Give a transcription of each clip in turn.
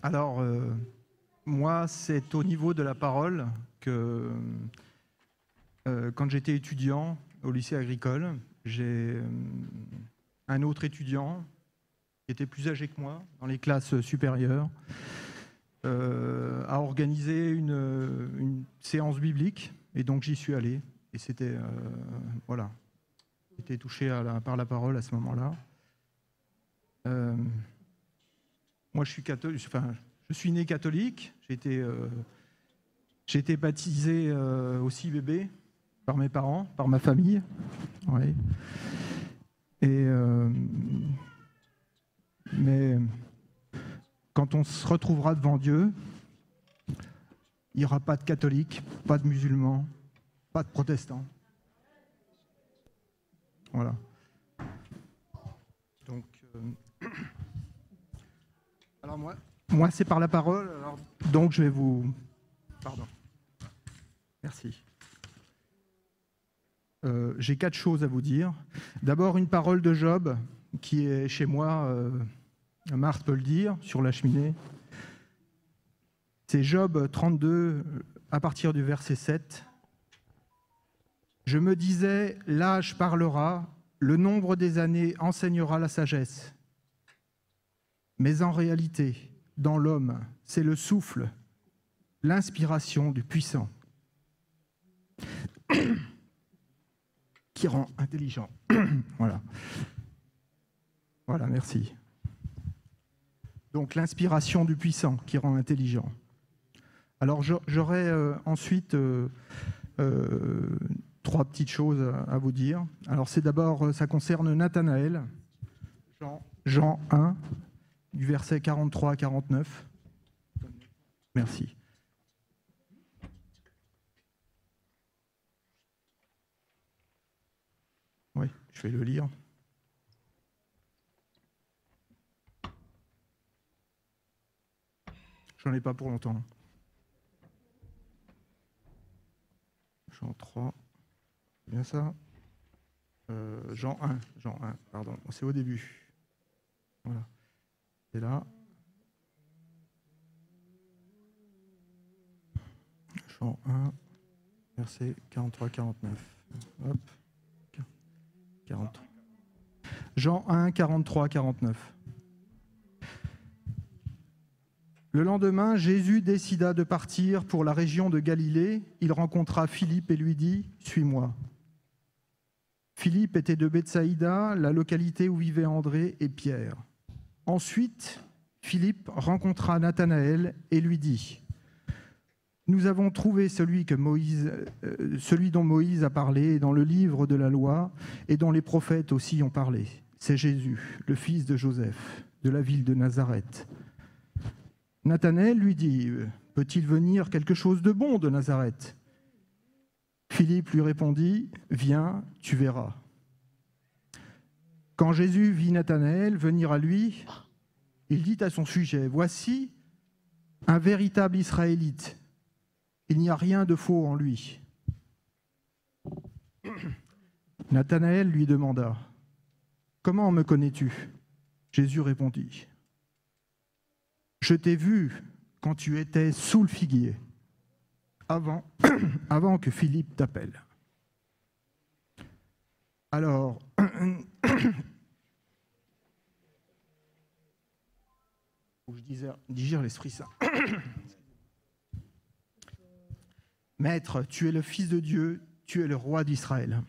Alors, moi, c'est au niveau de la parole que, quand j'étais étudiant au lycée agricole, j'ai un autre étudiant qui était plus âgé que moi, dans les classes supérieures, a organisé une séance biblique, et donc j'y suis allé. Et c'était, voilà, j'étais touché par la parole à ce moment-là. Moi, je suis catholique, enfin, je suis né catholique. J'ai été baptisé aussi bébé par mes parents, par ma famille. Ouais. Et mais quand on se retrouvera devant Dieu, il n'y aura pas de catholiques, pas de musulmans, pas de protestants. Voilà. Donc, alors moi c'est par la parole. Alors, donc je vais vous. Pardon. Merci. J'ai 4 choses à vous dire. D'abord, une parole de Job qui est chez moi, Marthe peut le dire, sur la cheminée. C'est Job 32, à partir du verset 7. Je me disais, l'âge parlera, le nombre des années enseignera la sagesse. Mais en réalité, dans l'homme, c'est le souffle, l'inspiration du puissant qui rend intelligent. Voilà. Voilà, merci. Donc l'inspiration du puissant qui rend intelligent. Alors j'aurais ensuite 3 petites choses à vous dire. Alors c'est d'abord, ça concerne Nathanaël, Jean 1, du verset 43 à 49. Merci. Oui, je vais le lire. J'en ai pas pour longtemps. Jean 3, c'est bien ça. Jean 1, pardon, c'est au début. Voilà. C'est là. Jean 1, verset 43-49. Hop. 40. Jean 1, 43-49. Le lendemain, Jésus décida de partir pour la région de Galilée. Il rencontra Philippe et lui dit « Suis-moi ». Philippe était de Bethsaïda, la localité où vivaient André et Pierre. Ensuite, Philippe rencontra Nathanaël et lui dit « Nous avons trouvé celui dont Moïse a parlé dans le livre de la loi et dont les prophètes aussi ont parlé. C'est Jésus, le fils de Joseph, de la ville de Nazareth. » Nathanaël lui dit « Peut-il venir quelque chose de bon de Nazareth ?» Philippe lui répondit « Viens, tu verras. » Quand Jésus vit Nathanaël venir à lui, il dit à son sujet « Voici un véritable Israélite. Il n'y a rien de faux en lui. » Nathanaël lui demanda « Comment me connais-tu » Jésus répondit « Je t'ai vu quand tu étais sous le figuier, avant que Philippe t'appelle. » Alors, je digère l'Esprit Saint. Maître, tu es le Fils de Dieu, tu es le roi d'Israël.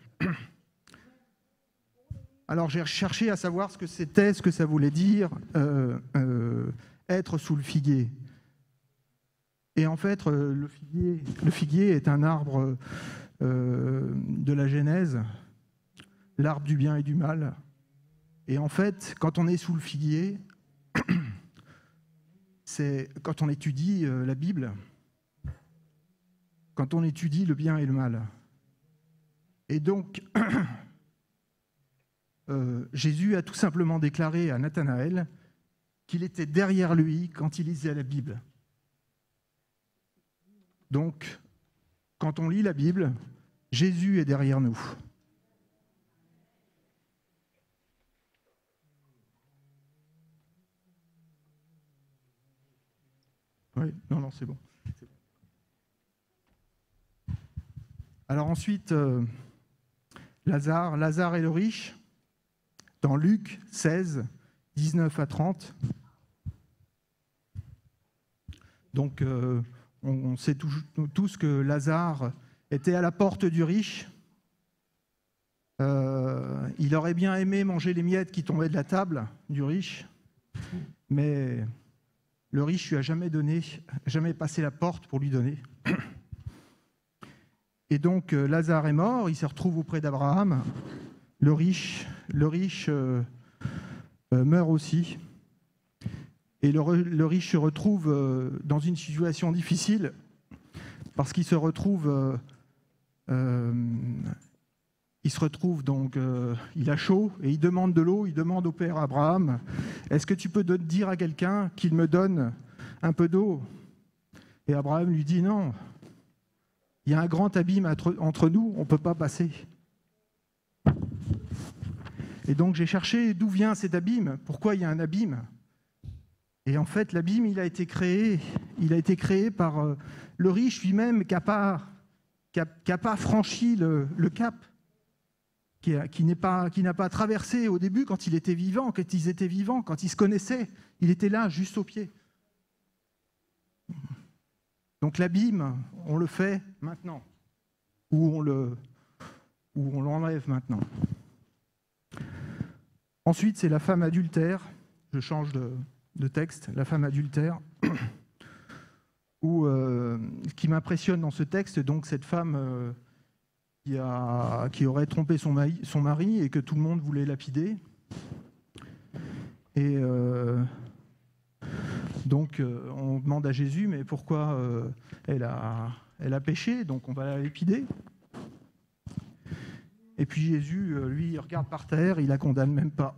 Alors j'ai cherché à savoir ce que c'était, ce que ça voulait dire être sous le figuier. Et en fait, le figuier est un arbre de la Genèse, l'arbre du bien et du mal. Et en fait, quand on est sous le figuier, c'est quand on étudie la Bible, quand on étudie le bien et le mal. Et donc, Jésus a tout simplement déclaré à Nathanaël qu'il était derrière lui quand il lisait la Bible. Donc, quand on lit la Bible, Jésus est derrière nous. Oui, non, c'est bon. Alors ensuite, Lazare et le riche, dans Luc 16, 19 à 30. Donc, on sait tous que Lazare était à la porte du riche. Il aurait bien aimé manger les miettes qui tombaient de la table du riche, mais le riche lui a jamais passé la porte pour lui donner. Et donc Lazare est mort, il se retrouve auprès d'Abraham. Le riche meurt aussi. Et le riche se retrouve dans une situation difficile parce qu'il se retrouve, il a chaud et il demande de l'eau. Il demande au père Abraham, est-ce que tu peux dire à quelqu'un qu'il me donne un peu d'eau? Et Abraham lui dit non. Il y a un grand abîme entre nous, on ne peut pas passer. Et donc j'ai cherché d'où vient cet abîme, pourquoi il y a un abîme. Et en fait, l'abîme, il a été créé par le riche lui-même qui n'a pas franchi le cap, qui n'a pas traversé au début quand ils étaient vivants, quand ils se connaissaient, il était là, juste au pied. Donc l'abîme, on le fait maintenant, ou on l'enlève maintenant. Ensuite, c'est la femme adultère. Je change de texte. La femme adultère. Ce qui m'impressionne dans ce texte, donc cette femme qui aurait trompé son mari et que tout le monde voulait lapider. Et donc, on demande à Jésus, mais pourquoi elle a péché, donc on va la lapider. Et puis Jésus, lui, il regarde par terre, il la condamne même pas.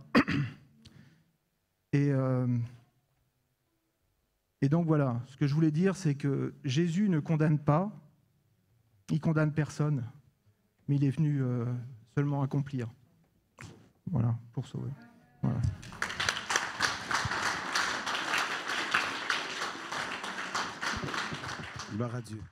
Et donc voilà, ce que je voulais dire, c'est que Jésus ne condamne pas, il condamne personne, mais il est venu seulement accomplir. Voilà, pour sauver. Voilà. Gloire à Dieu.